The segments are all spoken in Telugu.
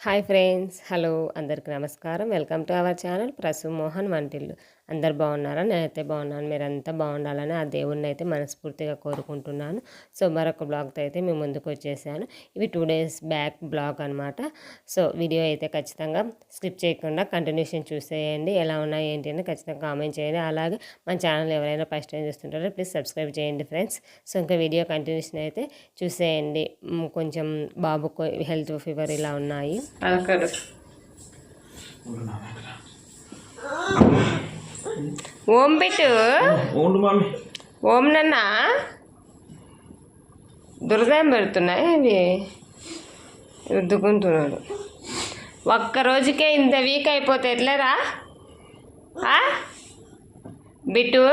హాయ్ ఫ్రెండ్స్, హలో అందరికి నమస్కారం. Welcome to our channel Prasu Mohan వంటిల్లు. అందరు బాగున్నారా? నేనైతే బాగున్నాను. మీరంతా బాగుండాలని ఆ దేవుణ్ణి అయితే మనస్ఫూర్తిగా కోరుకుంటున్నాను. సో మరొక బ్లాగ్తో అయితే మేము ముందుకు వచ్చేసాను. ఇవి 2 days బ్యాక్ బ్లాగ్ అనమాట. సో వీడియో అయితే ఖచ్చితంగా స్కిప్ చేయకుండా కంటిన్యూషన్ చూసేయండి. ఎలా ఉన్నాయి ఏంటి అని ఖచ్చితంగా కామెంట్ చేయండి. అలాగే మన ఛానల్ ఎవరైనా ఫస్ట్ టైం చూస్తుంటారో ప్లీజ్ సబ్స్క్రైబ్ చేయండి ఫ్రెండ్స్. సో ఇంకా వీడియో కంటిన్యూషన్ అయితే చూసేయండి. కొంచెం బాబుకు హెల్త్ ఫీవర్ ఇలా ఉన్నాయి. పలకడు ఓం పెట్టు. ఓం నన్న దుర్గాయం పెడుతున్నాయి. ఇవి రుద్దుకుంటున్నాడు. ఒక్కరోజుకే ఇంత వీక్ అయిపోతే ఎట్లరా బిట్టు?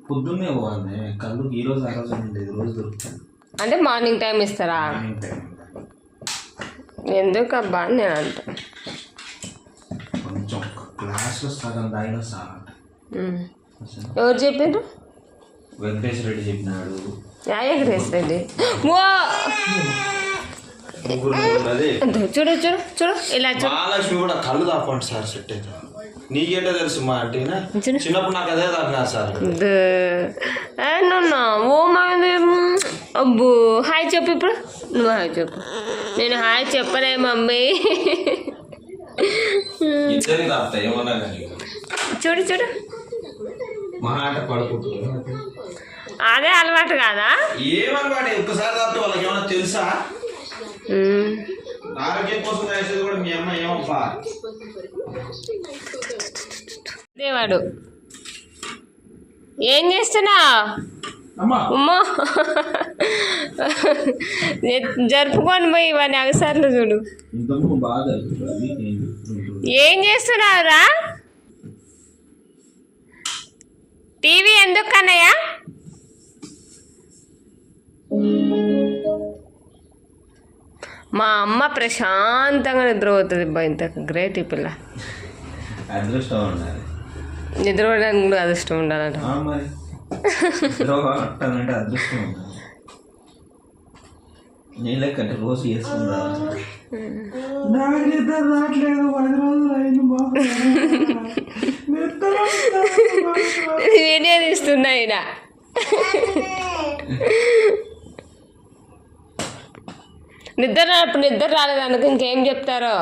పొద్దున్నే పోవాలి కళ్ళు. ఈ రోజు ఆ రోజు రోజు దొరుకుతుంది అంటే మార్నింగ్ టైం ఇస్తారా? ఎందుకబ్బా నేను అంట కొంచెం క్లాస్లో సగం తాగిన సార్. ఎవరు చెప్పిండ్రు? వెంకటేశ్వర రెడ్డి చెప్పినాడు. వెంకటేశ్వర రెడ్డి చూడు చూడు చూడు ఇలా మహాలక్ష్మి కూడా కళ్ళు తాపండి సార్. సెట్ అయితే నీకేంటో తెలుసు మా అంటే చిన్నప్పుడు నాకు అదే తాకినా సార్. ఓ అబ్బు హాయ్ చెప్పు. ఇప్పుడు నువ్వు హాయ్ చెప్పు. నేను హాయ్ చెప్పలే మమ్మీ. ఇద్దరికి తాపుతాయి ఏమన్నా కానీ. చూడు చూడు మా ఆట పడుకుంటుంది. అదే అలవాటు కాదా? ఏమన్నమాట ఒక్కసారి తాపితే వాళ్ళకి ఏమన్నా తెలుసా? ఆరోగ్యం కోసం రాసేది కూడా మీ అమ్మ ఏమప్పా. దేవాడు ఏం చేస్తున్నా? అమ్మో జరుపుకొని పోయి ఇవన్నీ అగసార్లు చూడు. ఏం చేస్తున్నావురా? టీవీ ఎందుకు కన్నయ్య? మా అమ్మ ప్రశాంతంగా నిద్రపోతుంది. ఇంత గ్రేట్ ఈ పిల్ల. నిద్రపోవడానికి కూడా అదృష్టం ఉండాలంట. రోజు వీడియో తీస్తున్నా ఈయన. నిద్ర రాలేదనుకో ఇంకేం చెప్తారో.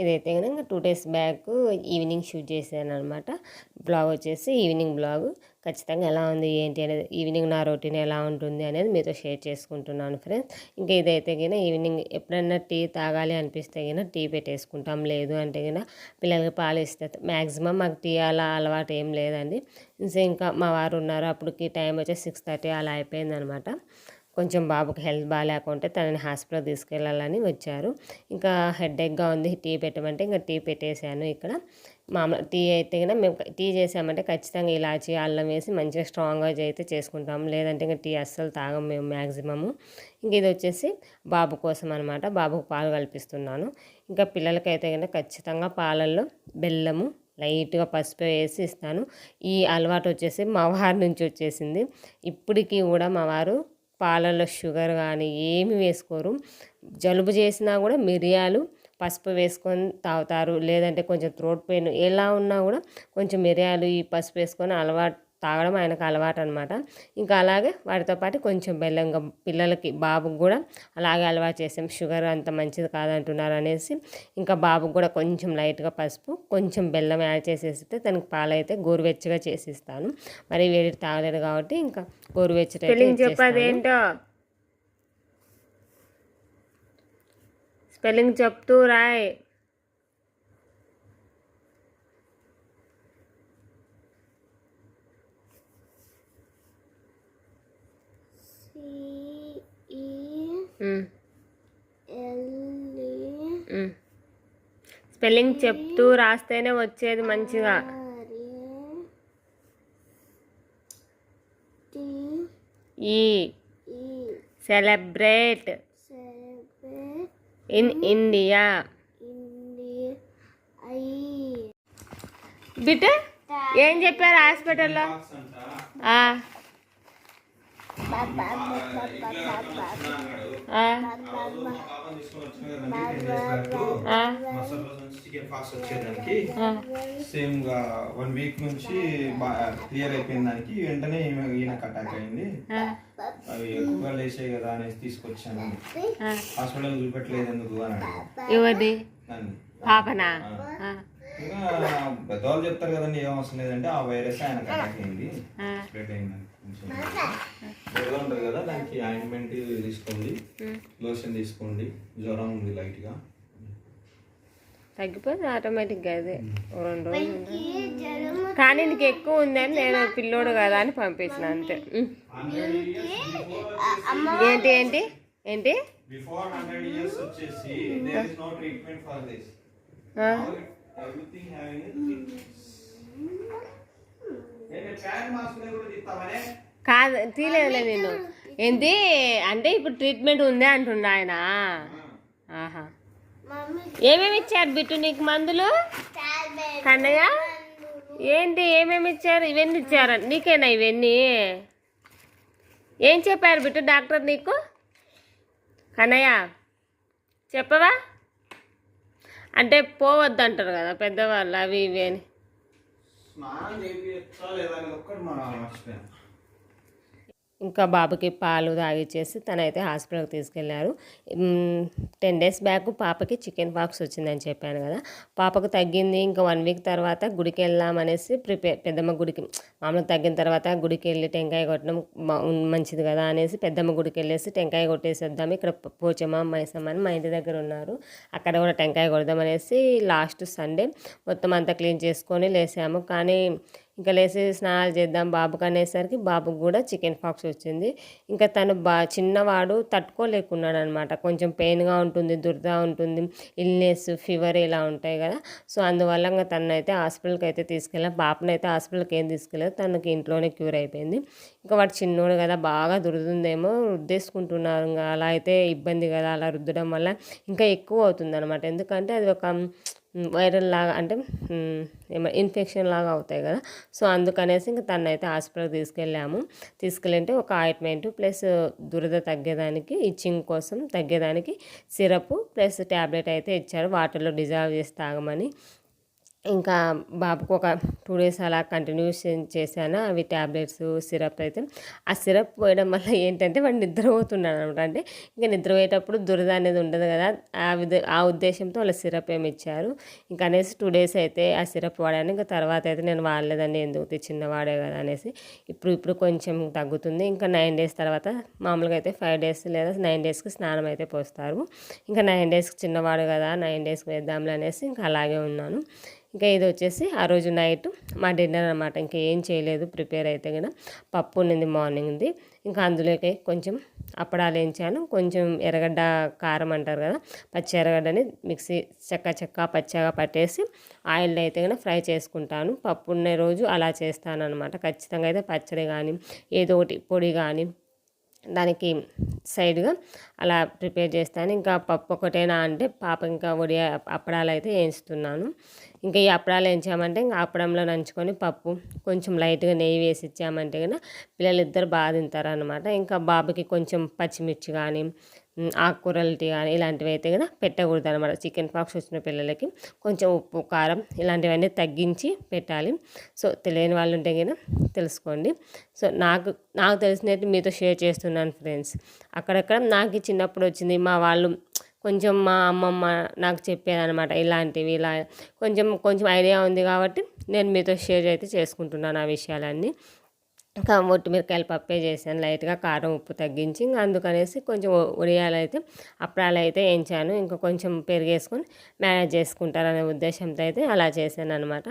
ఇదైతే కనుక 2 days బ్యాక్ ఈవినింగ్ షూట్ చేశాను అనమాట. బ్లాగ్ వచ్చేసి ఈవినింగ్ బ్లాగ్. ఖచ్చితంగా ఎలా ఉంది ఏంటి అనేది, ఈవినింగ్ నా రొటీన్ ఎలా ఉంటుంది అనేది మీతో షేర్ చేసుకుంటున్నాను ఫ్రెండ్స్. ఇంకా ఇదైతే కనుక ఈవినింగ్ ఎప్పుడన్నా టీ తాగాలి అనిపిస్తే కనుక టీ పెట్టేసుకుంటాం. లేదు అంటే కనుక పిల్లలకి పాలు ఇస్తే మ్యాక్సిమం మాకు టీ అలా అలవాటు ఏం లేదండి. ఇంకా మా వారు ఉన్నారు. అప్పటికి టైం వచ్చి 6:30 అలా అయిపోయిందనమాట. కొంచెం బాబుకి హెల్త్ బాగాలేకుంటే తనని హాస్పిటల్ తీసుకెళ్ళాలని వచ్చారు. ఇంకా హెడేక్గా ఉంది, టీ పెట్టమంటే ఇంకా టీ పెట్టేశాను. ఇక్కడ మామూలు టీ అయితే కనుక మేము టీ చేసామంటే ఖచ్చితంగా ఇలాచి అల్లం వేసి మంచిగా స్ట్రాంగ్గా అయితే చేసుకుంటాము. లేదంటే ఇంకా టీ అస్సలు తాగం మేము మ్యాక్సిమము. ఇంక ఇది వచ్చేసి బాబు కోసం అనమాట. బాబుకు పాలు కల్పిస్తున్నాను. ఇంకా పిల్లలకైతే కనుక ఖచ్చితంగా పాలల్లో బెల్లము లైట్గా పసుపు వేసి ఇస్తాను. ఈ అలవాటు వచ్చేసి మా వారి నుంచి వచ్చేసింది. ఇప్పటికీ కూడా మా వారు పాలల్లో షుగర్ కానీ ఏమి వేసుకోరు. జలుబు చేసినా కూడా మిరియాలు పసుపు వేసుకొని తాగుతారు. లేదంటే కొంచెం థ్రోట్ పెయిన్ ఎలా ఉన్నా కూడా కొంచెం మిరియాలు ఈ పసుపు వేసుకొని తాగడం ఆయనకు అలవాటు అనమాట. ఇంకా అలాగే వాటితో పాటు కొంచెం బెల్లం, పిల్లలకి బాబుకు కూడా అలాగే అలవాటు చేసాం. షుగర్ అంత మంచిది కాదంటున్నారు అనేసి ఇంకా బాబుకు కూడా కొంచెం లైట్గా పసుపు కొంచెం బెల్లం యాడ్ చేసేస్తే తనకి పాలైతే గోరువెచ్చగా చేసిస్తాను. మరి వేడి తాగలేడు కాబట్టి ఇంకా గోరువెచ్చగా చెప్పదేంటో స్పెల్లింగ్ చెప్తూ రాయ్. స్పెల్లింగ్ చెప్తూ రాస్తేనే వచ్చేది మంచిగా. E. Celebrate in India. Bittu ఏం చెప్పారు హాస్పిటల్లో? ఆ, ఆ, ఆ, చికెన్ ఫాక్స్ వచ్చేదానికి ఆ. సేమ్ గా 1 వీక్ నుంచి క్లియర్ అయిపోయిన దానికి వెంటనే ఈయనకు అటాక్ అయింది. అవి ఎక్కువగా లేచాయి కదా అనేసి తీసుకొచ్చాను. హాస్పిటల్ చూపెట్టలేదు ఎందుకు అని అడిగాను ఎవరిది? నన్ను. పాపనా? ఆ. ఇంకా పెద్దవాళ్ళు చెప్తారు కదండి, ఏం అవసరం లేదంటే ఆ వైరస్ ఆయనకు అటాక్ అయింది, స్ప్రెడ్ అయిందని. ఏదో ఉంటుంది కదా, దానికి ఆయింట్మెంట్ తీసుకోండి, లోషన్ తీసుకోండి, జ్వరం ఉంది లైట్ గా, తగ్గిపోతుంది ఆటోమేటిక్గా. అదే 2 రోజులు ఉంటుంది. కానీ నీకు ఎక్కువ ఉందని నేను పిల్లోడు కదా అని పంపించిన అంతే. ఏంటి ఏంటి ఏంటి? బిఫోర్ 100 years వచ్చేసి there is no treatment for this. Everything having a pan mask కూడా తీస్తామనే కాదు, తీలేదులే నేను. ఏంటి అంటే ఇప్పుడు ట్రీట్మెంట్ ఉందే అంటున్నా ఆయన. ఆహా, ఏమేమి ఇచ్చారు బిట్టు నీకు మందులు? కన్నయ్య ఏంటి ఏమేమి ఇచ్చారు? ఇవన్నీ ఇచ్చారా నీకేనా ఇవన్నీ? ఏం చెప్పారు బిట్టు డాక్టర్ నీకు? కన్నయ్య చెప్పవా? అంటే పోవద్దు అంటారు కదా పెద్దవాళ్ళు అవి ఇవి అని. స్నానం చేపియచ్చా లేదా అనేది ఒక్కటి మనం మర్చిపోయాం. ఇంకా బాబుకి పాలు తాగిచ్చేసి తనైతే హాస్పిటల్కి తీసుకెళ్లారు. 10 days బ్యాక్ పాపకి చికెన్ పాక్స్ వచ్చిందని చెప్పాను కదా. పాపకు తగ్గింది. ఇంకా 1 week తర్వాత గుడికి వెళ్దామనేసి పెద్దమ్మ గుడికి మామూలుగా తగ్గిన తర్వాత గుడికి వెళ్ళి టెంకాయ కొట్టడం మంచిది కదా అనేసి పెద్దమ్మ గుడికి వెళ్ళేసి టెంకాయ కొట్టేసి వద్దాము. ఇక్కడ పోచమ్మ మైసమ్మ అని మా ఇంటి దగ్గర ఉన్నారు, అక్కడ కూడా టెంకాయ కొడదామనేసి లాస్ట్ సండే మొత్తం అంతా క్లీన్ చేసుకొని లేసాము. కానీ ఇంకా లేచి స్నానాలు చేద్దాం బాబుకి అనేసరికి బాబుకు కూడా చికెన్ పాక్స్ వచ్చింది. ఇంకా తను చిన్నవాడు తట్టుకోలేకున్నాడు అనమాట. కొంచెం పెయిన్గా ఉంటుంది, దురద ఉంటుంది, ఇల్నెస్, ఫీవర్ ఇలా ఉంటాయి కదా. సో అందువల్ల ఇంకా తనైతే హాస్పిటల్కి అయితే తీసుకెళ్ళాం. పాపనైతే హాస్పిటల్కి ఏం తీసుకెళ్ళలేదు, తనకి ఇంట్లోనే క్యూర్ అయిపోయింది. ఇంకా వాడు చిన్నోడు కదా, బాగా దురదుందేమో రుద్దేసుకుంటున్నారు. ఇంకా అలా అయితే ఇబ్బంది కదా, అలా రుద్దడం వల్ల ఇంకా ఎక్కువ అవుతుంది అనమాట. ఎందుకంటే అది ఒక వైరల్ లాగా అంటే ఇన్ఫెక్షన్ లాగా అవుతాయి కదా. సో అందుకనేసి ఇంకా తనైతే హాస్పిటల్కి తీసుకెళ్ళింటే ఒక ఆయింట్మెంట్ ప్లస్ దురద తగ్గేదానికి, ఇచ్చింగ్ కోసం తగ్గేదానికి సిరప్ ప్లస్ ట్యాబ్లెట్ అయితే ఇచ్చారు, వాటర్లో డిజాల్వ్ చేసి తాగమని. ఇంకా బాబుకు ఒక 2 days అలా కంటిన్యూస్ చేశాను అవి ట్యాబ్లెట్స్, సిరప్ అయితే. ఆ సిరప్ పోయడం వల్ల ఏంటంటే వాడు నిద్రపోతున్నాడు అనమాట. అంటే ఇంకా నిద్రపోయేటప్పుడు దురద అనేది ఉండదు కదా, ఆ ఉద్దేశంతో వాళ్ళ సిరప్ ఏమి ఇచ్చారు. ఇంకా అనేసి 2 days అయితే ఆ సిరప్ వాడాను. ఇంకా తర్వాత అయితే నేను వాడలేదండి, ఎందుకు చిన్నవాడే కదా అనేసి. ఇప్పుడు కొంచెం తగ్గుతుంది. ఇంకా 9 days తర్వాత మామూలుగా అయితే 5 days లేదా 9 daysకి స్నానం అయితే పోస్తారు. ఇంకా 9 daysకి చిన్నవాడు కదా, 9 daysకి వేద్దాంలే అనేసి ఇంకా అలాగే ఉన్నాను. ఇంకా ఇది వచ్చేసి ఆ రోజు నైట్ మా డిన్నర్ అనమాట. ఇంకా ఏం చేయలేదు, ప్రిపేర్ అయితే కదా పప్పు ఉన్నింది మార్నింగ్ది. ఇంకా అందులోకి కొంచెం అప్పడాలు వేయించాను, కొంచెం ఎర్రగడ్డ కారం అంటారు కదా, పచ్చి ఎర్రగడ్డని మిక్సీ పచ్చగా పట్టేసి ఆయిల్ అయితే కనుక ఫ్రై చేసుకుంటాను. పప్పు ఉన్న రోజు అలా చేస్తాను అనమాట. ఖచ్చితంగా అయితే పచ్చడి కానీ ఏదో ఒకటి పొడి కానీ దానికి సైడ్గా అలా ప్రిపేర్ చేస్తాను. ఇంకా పప్పు ఒకటేనా అంటే పాప ఇంకా అప్పడాలు అయితే వేయిస్తున్నాను. ఇంకా ఈ అప్పడాలు వేయించామంటే ఇంకా అప్పడంలో నంచుకొని పప్పు కొంచెం లైట్గా నెయ్యి వేసి ఇచ్చామంటే కనుక పిల్లలు ఇద్దరు బాగా తింటారు అనమాట. ఇంకా బాబుకి కొంచెం పచ్చిమిర్చి కానీ ఆకుకూరలు కానీ ఇలాంటివి అయితే కదా పెట్టకూడదు అనమాట. చికెన్ పాక్స్ వచ్చిన పిల్లలకి కొంచెం ఉప్పు, కారం ఇలాంటివన్నీ తగ్గించి పెట్టాలి. సో తెలియని వాళ్ళు ఉంటే కదా తెలుసుకోండి. సో నాకు తెలిసినట్టు మీతో షేర్ చేస్తున్నాను ఫ్రెండ్స్. అక్కడక్కడ నాకు చిన్నప్పుడు వచ్చింది, మా వాళ్ళు కొంచెం మా అమ్మమ్మ నాకు చెప్పేదనమాట ఇలాంటివి, ఇలా కొంచెం ఐడియా ఉంది కాబట్టి నేను మీతో షేర్ అయితే చేసుకుంటున్నాను ఆ విషయాలన్నీ. ఇంకా ఒట్టిమిరకాయల పప్పే చేశాను, లైట్గా కారం ఉప్పు తగ్గించి. ఇంకా అందుకనేసి కొంచెం ఉడియాలు అయితే అప్పడాలు అయితే వేయించాను. ఇంకా కొంచెం పెరిగేసుకొని మేనేజ్ చేసుకుంటారనే ఉద్దేశంతో అయితే అలా చేశాను అనమాట.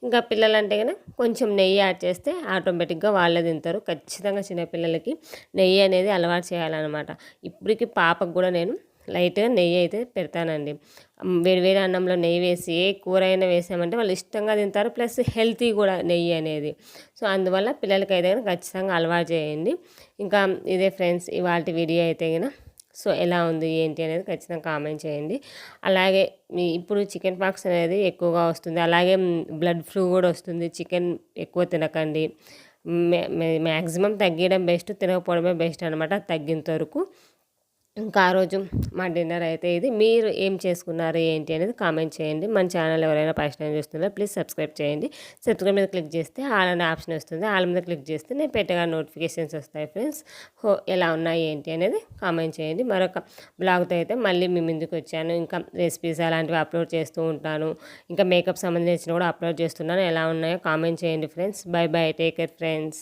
ఇంకా పిల్లలంటే కనుక కొంచెం నెయ్యి యాడ్ చేస్తే ఆటోమేటిక్గా వాళ్ళే తింటారు. ఖచ్చితంగా చిన్నపిల్లలకి నెయ్యి అనేది అలవాటు చేయాలన్నమాట. ఇప్పటికి పాపకు కూడా నేను లైట్గా నెయ్యి అయితే పెడతానండి. వేడి అన్నంలో నెయ్యి వేసి ఏ కూర అయినా వేసామంటే వాళ్ళు ఇష్టంగా తింటారు, ప్లస్ హెల్తీ కూడా నెయ్యి అనేది. సో అందువల్ల పిల్లలకి అయితే ఖచ్చితంగా అలవాటు చేయండి. ఇంకా ఇదే ఫ్రెండ్స్ ఇవాళ వీడియో అయితే కనుక. సో ఎలా ఉంది ఏంటి అనేది ఖచ్చితంగా కామెంట్ చేయండి. అలాగే ఇప్పుడు చికెన్ పాక్స్ అనేది ఎక్కువగా వస్తుంది, అలాగే బ్లడ్ ఫ్లూ కూడా వస్తుంది. చికెన్ ఎక్కువ తినకండి, మ్యాక్సిమం తగ్గడం బెస్ట్, తినకపోవడమే బెస్ట్ అనమాట తగ్గేంత వరకు. ఇంకా ఆ రోజు మా డిన్నర్ అయితే ఇది. మీరు ఏం చేసుకున్నారు ఏంటి అనేది కామెంట్ చేయండి. మన ఛానల్ ఎవరైనా ఫస్ట్ టైం చూస్తున్నారో ప్లీజ్ సబ్స్క్రైబ్ చేయండి. సబ్స్క్రైబ్ మీద క్లిక్ చేస్తే ఆల్ అనే ఆప్షన్ వస్తుంది, ఆల్ మీద క్లిక్ చేస్తే నేను పెట్టగా నోటిఫికేషన్స్ వస్తాయి ఫ్రెండ్స్. ఎలా ఉన్నాయి ఏంటి అనేది కామెంట్ చేయండి. మరొక బ్లాగ్తో అయితే మళ్ళీ మీ ముందుకు వచ్చాను. ఇంకా రెసిపీస్ అలాంటివి అప్లోడ్ చేస్తూ ఉంటాను, ఇంకా మేకప్ సంబంధించిన కూడా అప్లోడ్ చేస్తున్నాను. ఎలా ఉన్నాయో కామెంట్ చేయండి friends. By by, take care friends.